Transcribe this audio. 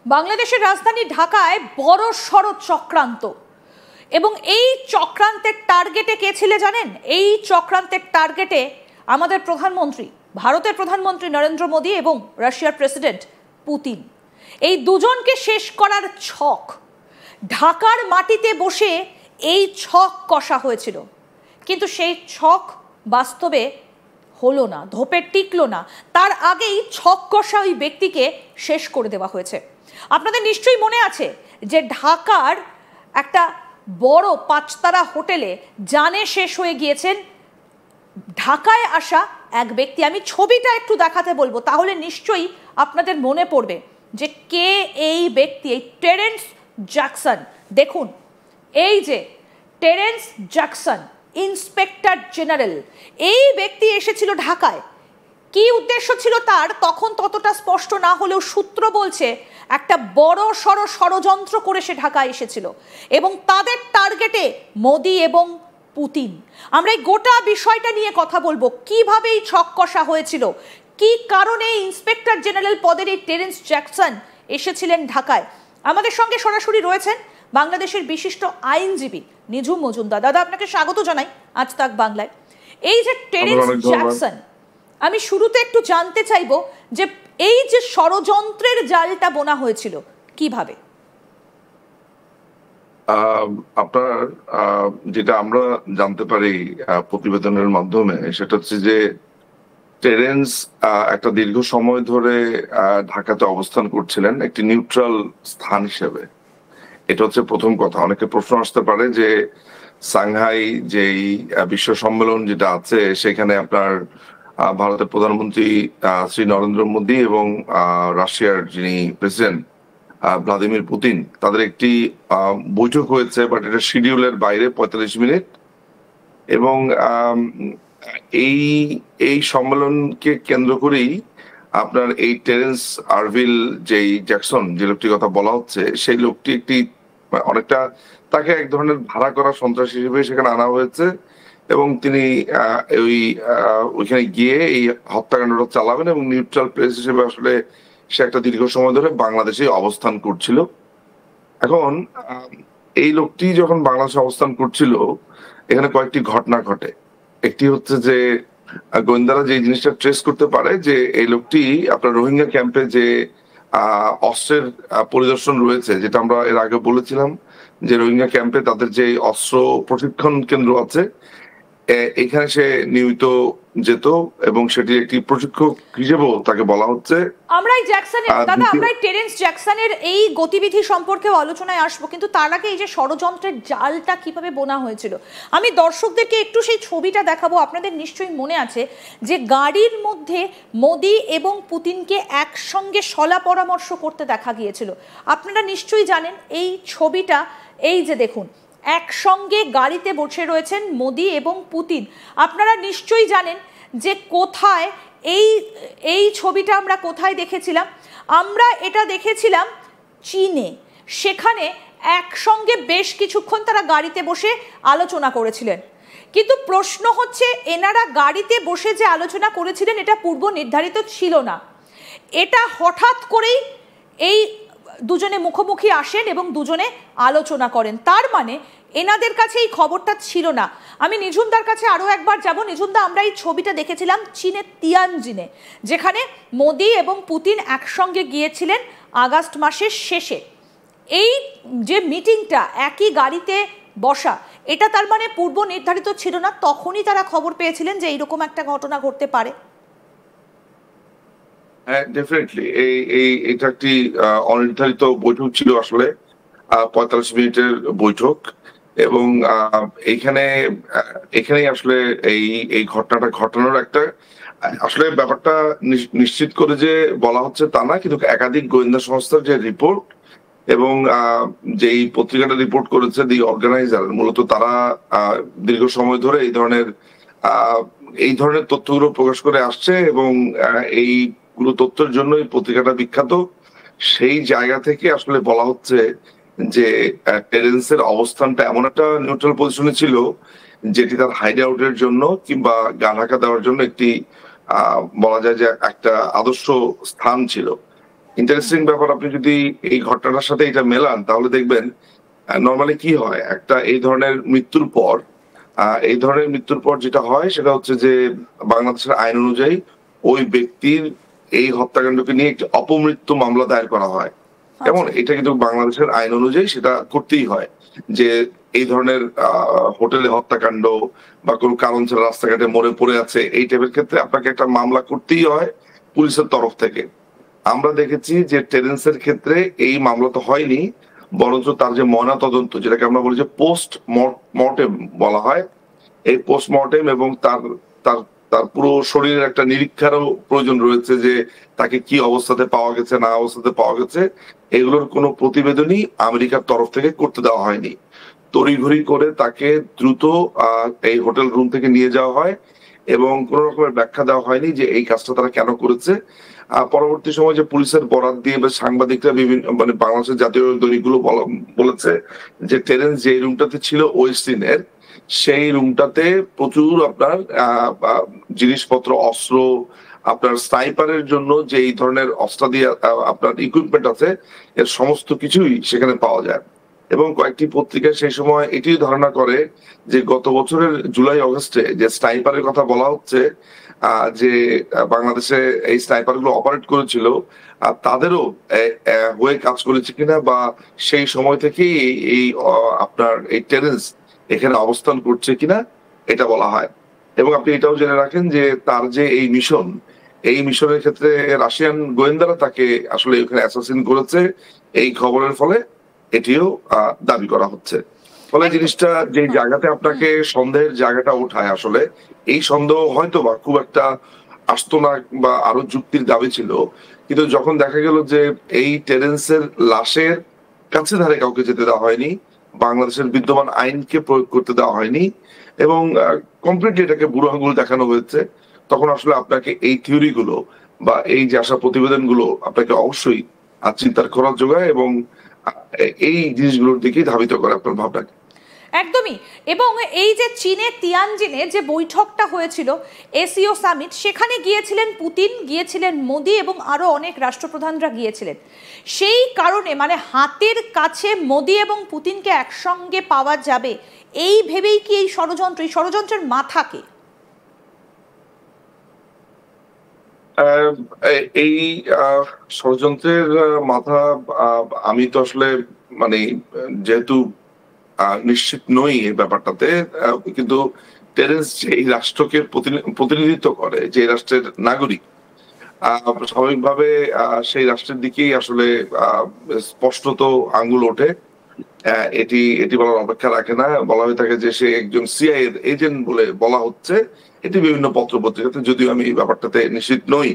বাংলাদেশের রাজধানী ঢাকায় বড়সড় চক্রান্ত, এবং এই চক্রান্তের টার্গেটে কে ছিল জানেন? এই চক্রান্তের টার্গেটে আমাদের প্রধানমন্ত্রী, ভারতের প্রধানমন্ত্রী নরেন্দ্র মোদী এবং রাশিয়ার প্রেসিডেন্ট পুতিন। এই দুজনকে শেষ করার ছক, ঢাকার মাটিতে বসে এই ছক কষা হয়েছিল, কিন্তু সেই ছক বাস্তবে হলো না, ধোপে টিকলো না। তার আগেই ছক কষা ওই ব্যক্তিকে শেষ করে দেওয়া হয়েছে। আপনাদের নিশ্চয়ই মনে আছে যে ঢাকার একটা বড় পাঁচতারা হোটেলে জানে শেষ হয়ে গিয়েছেন ঢাকায় আসা এক ব্যক্তি। আমি ছবিটা একটু দেখাতে বলবো, তাহলে নিশ্চয়ই আপনাদের মনে পড়বে যে কে এই ব্যক্তি, এই টেরেন্স জ্যাকসন। দেখুন, এই যে টেরেন্স জ্যাকসন, ইন্সপেক্টর জেনারেল, এই ব্যক্তি এসেছিল ঢাকায়। কি উদ্দেশ্য ছিল তার তখন ততটা স্পষ্ট না হলেও সূত্র বলছে একটা বড় সড় ষড়যন্ত্র করে সে ঢাকায় এসেছিল, এবং তাদের টার্গেটে মোদি এবং পুতিন। আমরা এই গোটা বিষয়টা নিয়ে কথা বলবো, কিভাবে এই ছক কষা হয়েছিল, কি কারণে ইন্সপেক্টর জেনারেল পদের এই টেরেন্স জ্যাকসন এসেছিলেন ঢাকায়। আমাদের সঙ্গে সরাসরি রয়েছেন বাংলাদেশের বিশিষ্ট আইনজীবী নিঝুম মজুমদার। দাদা, আপনাকে স্বাগত জানাই আজ তাক বাংলায়। এই যে টেরেন্স জ্যাকসন, আমি শুরুতে একটু জানতে চাইবো যে এই যে ষড়যন্ত্রের জালটা বোনা হয়েছিল কিভাবে? আপনার যেটা আমরা জানতে পারি প্রতিবেদনের মাধ্যমে, সেটা হচ্ছে যে টেরেন্স একটা দীর্ঘ সময় ধরে ঢাকাতে অবস্থান করছিলেন একটি নিউট্রাল স্থান হিসেবে। এটা হচ্ছে প্রথম কথা। অনেকে প্রশ্ন আসতে পারে যে সাংহাই যেই বিশ্ব সম্মেলন যেটা আছে, সেখানে আপনার ভারতের প্রধানমন্ত্রী শ্রী নরেন্দ্র মোদী এবং রাশিয়ার যিনি প্রেসিডেন্ট ভ্লাদিমির পুতিন, তাদের একটি বৈঠক হয়েছে, বাট এটা শিডিউলের বাইরে 45 মিনিট। এবং এই এই সম্মেলনকে কেন্দ্র করেই আপনার এই টেরেন্স আরভিল যেই জ্যাকসন, যে লোকটির কথা বলা হচ্ছে, সেই লোকটি একটি অনেকটা তাকে এক ধরনের ভাড়া করা সন্ত্রাসী হিসেবে সেখানে আনা হয়েছে, এবং তিনি ওইখানে গিয়ে এই হত্যাকাণ্ডটা চালাবেন, এবং নিউট্রাল প্লেস হিসেবে আসলে সে একটা দীর্ঘ সময় ধরে বাংলাদেশে অবস্থান করছিল। এখন এই লোকটি যখন বাংলাদেশে অবস্থান করছিল, এখানে কয়েকটি ঘটনা ঘটে। একটি হচ্ছে যে গোয়েন্দারা যে জিনিসটা ট্রেস করতে পারে যে এই লোকটি আপনার রোহিঙ্গা ক্যাম্পে যে অস্ত্রের পরিদর্শন রয়েছে, যেটা আমরা এর আগে বলেছিলাম যে রোহিঙ্গা ক্যাম্পে তাদের যে অস্ত্র প্রশিক্ষণ কেন্দ্র আছে, এখানে সে নিয়মিত যেত, এবং সেটি একটি প্রশিক্ষক হিসেবেও তাকে বলা হচ্ছে। আমরা এই জ্যাকসনের দাদা, আমরা এই টেরেন্স জ্যাকসনের এই গতিবিধি সম্পর্কে আলোচনায় আসবো, কিন্তু তার আগে এই যে ষড়যন্ত্রের জালটা কিভাবে বোনা হয়েছিল, আমি দর্শকদেরকে একটু সেই ছবিটা দেখাবো। আপনাদের নিশ্চয়ই মনে আছে যে গাড়ির মধ্যে মোদি এবং পুতিনকে একসঙ্গে সলা পরামর্শ করতে দেখা গিয়েছিল। আপনারা নিশ্চয়ই জানেন এই ছবিটা। এই যে দেখুন, একসঙ্গে গাড়িতে বসে রয়েছেন মোদি এবং পুতিন। আপনারা নিশ্চয়ই জানেন যে কোথায় এই ছবিটা আমরা কোথায় দেখেছিলাম? আমরা এটা দেখেছিলাম চীনে। সেখানে একসঙ্গে বেশ কিছুক্ষণ তারা গাড়িতে বসে আলোচনা করেছিলেন। কিন্তু প্রশ্ন হচ্ছে, এনারা গাড়িতে বসে যে আলোচনা করেছিলেন এটা পূর্ব নির্ধারিত ছিল না। এটা হঠাৎ করেই এই দুজনে মুখোমুখি আসেন এবং দুজনে আলোচনা করেন। তার মানে এনাদের কাছে এই খবরটা ছিল না। আমি নিঝুমদার কাছে আরও একবার যাব। নিঝুমদা, আমরা এই ছবিটা দেখেছিলাম চীনের তিয়ানজিনে, যেখানে মোদি এবং পুতিন একসঙ্গে গিয়েছিলেন আগস্ট মাসের শেষে। এই যে মিটিংটা, একই গাড়িতে বসা, এটা তার মানে পূর্ব নির্ধারিত ছিল না, তখনই তারা খবর পেয়েছিলেন যে এইরকম একটা ঘটনা ঘটতে পারে। হ্যাঁ, ডেফিনেটলি এটা একটি অনির্ধারিত বৈঠক ছিল, আসলে 45 মিনিটের বৈঠক। এবং এখানেই আসলে এই ঘটনাটা ঘটানোর একটা আসলে ব্যাপারটা নিশ্চিত করে যে বলা হচ্ছে তা না, কিন্তু একাধিক গোয়েন্দা সংস্থার যে রিপোর্ট এবং যেই পত্রিকাটা রিপোর্ট করেছে দি অর্গানাইজার, মূলত তারা দীর্ঘ সময় ধরে এই ধরনের তথ্যগুলো প্রকাশ করে আসছে, এবং এইগুলো তথ্যের জন্য এই পত্রিকাটা বিখ্যাত। সেই জায়গা থেকে আসলে বলা হচ্ছে যে টেরেন্সের অবস্থানটা এমন একটা নিউট্রাল পজিশনে ছিল, যেটি তার হাইড আউটের জন্য কিংবা গা ঢাকা দেওয়ার জন্য একটি বলা যায় যে একটা আদর্শ স্থান ছিল। ইন্টারেস্টিং ব্যাপার, আপনি যদি এই ঘটনাটার সাথে এটা মেলান তাহলে দেখবেন নর্মালি কি হয়, একটা এই ধরনের মৃত্যুর পর যেটা হয় সেটা হচ্ছে যে বাংলাদেশের আইন অনুযায়ী ওই ব্যক্তির এই হত্যাকাণ্ডকে নিয়ে একটি অপমৃত্যু মামলা দায়ের করা হয়। কেমন, এটা কিন্তু বাংলাদেশের আইন অনুযায়ী সেটা করতেই হয়, যে এই ধরনের হোটেলে হত্যাকাণ্ড বা কোনো কারণ ছাড়া রাস্তাঘাটে মরে পড়ে আছে এই টাইপের ক্ষেত্রে আপনাকে একটা মামলা করতেই হয় পুলিশের তরফ থেকে। আমরা দেখেছি যে টেরেন্সের ক্ষেত্রে এই মামলা তো হয়নি, বরঞ্চ তার যে ময়না তদন্ত, যেটাকে আমরা বলি যে পোস্ট মর্টেম বলা হয়, এই পোস্ট মর্টেম এবং তার তার তার পুরো শরীরের একটা নিরীক্ষারও প্রয়োজন রয়েছে, যে তাকে কি অবস্থাতে পাওয়া গেছে না অবস্থাতে পাওয়া গেছে, এগুলোর কোনো প্রতিবেদনই আমেরিকার তরফ থেকে করতে দেওয়া হয়নি। তড়িঘড়ি করে তাকে দ্রুত এই হোটেল রুম থেকে নিয়ে যাওয়া হয় এবং কোন রকমের ব্যাখ্যা দেওয়া হয়নি যে এই কাজটা তারা কেন করেছে। পরবর্তী সময় যে পুলিশের বরাত দিয়ে বা সাংবাদিকরা বিভিন্ন মানে বাংলাদেশের জাতীয় দৈনিকগুলো বলেছে যে টেরেন্স যে রুমটাতে ছিল ওয়েস্টিনের, সেই রুমটাতে প্রচুর আপনার জিনিসপত্র, অস্ত্র, আপনার স্নাইপারের জন্য যে এই ধরনের অস্ত্র দিয়ে আপনার ইকুইপমেন্ট আছে, এর সমস্ত কিছুই সেখানে পাওয়া যায়। এবং কয়েকটি পত্রিকায় সেই সময় এটিও ধারণা করে যে গত বছরের জুলাই অগস্টে যে স্নাইপারের কথা বলা হচ্ছে, যে বাংলাদেশে এই স্নাইপার গুলো অপারেট করেছিল, তাদেরও হয়ে কাজ করেছে কিনা বা সেই সময় থেকেই এই আপনার এই টেরেন্স এখানে অবস্থান করছে কিনা এটা বলা হয়। এবং আপনি এটাও জেনে রাখেন যে তার যে এই মিশনের ক্ষেত্রে রাশিয়ান গোয়েন্দারা তাকে আসলে এখানে অ্যাসাসিন করেছে এই খবরের ফলে, এটিও দাবি করা হচ্ছে। ফলে জিনিসটা যে জায়গাতে আপনাকে সন্দেহের জায়গাটা উঠায়, আসলে এই সন্দেহ হয়তো বা খুব একটা আসতো না বা আরো যুক্তির দাবি ছিল, কিন্তু যখন দেখা গেল যে এই টেরেন্সের লাশের কাছে ধারে কাউকে যেতে দেওয়া হয়নি, বাংলাদেশের বিদ্যমান আইনকে প্রয়োগ করতে দেওয়া হয়নি এবং কমপ্লিটলি এটাকে বুড়ো আঙুল দেখানো হয়েছে, তখন আসলে আপনাকে এই থিওরি গুলো বা এই যে আসা প্রতিবেদন গুলো আপনাকে অবশ্যই চিন্তার করার যোগায় এবং এই জিনিসগুলোর দিকেই ধাবিত করে আপনার ভাবনাকে। একদমই। এবং এই যে চীনের তিয়ানজিনে যে বৈঠকটা হয়েছিল এসিও সামিট, সেখানে গিয়েছিলেন পুতিন, গিয়েছিলেন মোদি এবং আরো অনেক রাষ্ট্রপ্রধানরা গিয়েছিলেন। সেই কারণে মানে হাতের কাছে মোদি এবং পুতিনকে একসঙ্গে পাওয়া যাবে এই ভেবেই কি এই ষড়যন্ত্রের মাথাকে? এই ষড়যন্ত্রের মাথা আমি তো আসলে মানে যেহেতু নিশ্চিত নই এই ব্যাপারটাতে, কিন্তু টেরেন্স যে এই রাষ্ট্রকে প্রতিনিধিত্ব করে, যে রাষ্ট্রের নাগরিক, স্বাভাবিকভাবে সেই রাষ্ট্রের দিকেই আসলে স্পষ্টত আঙ্গুল ওঠে। এটি এটি বলার অপেক্ষা রাখে না। বলা হয়ে থাকে যে সে একজন সিআইএ এজেন্ট বলে বলা হচ্ছে, এটি বিভিন্ন পত্র পত্রিকাতে, যদিও আমি এই ব্যাপারটাতে নিশ্চিত নই।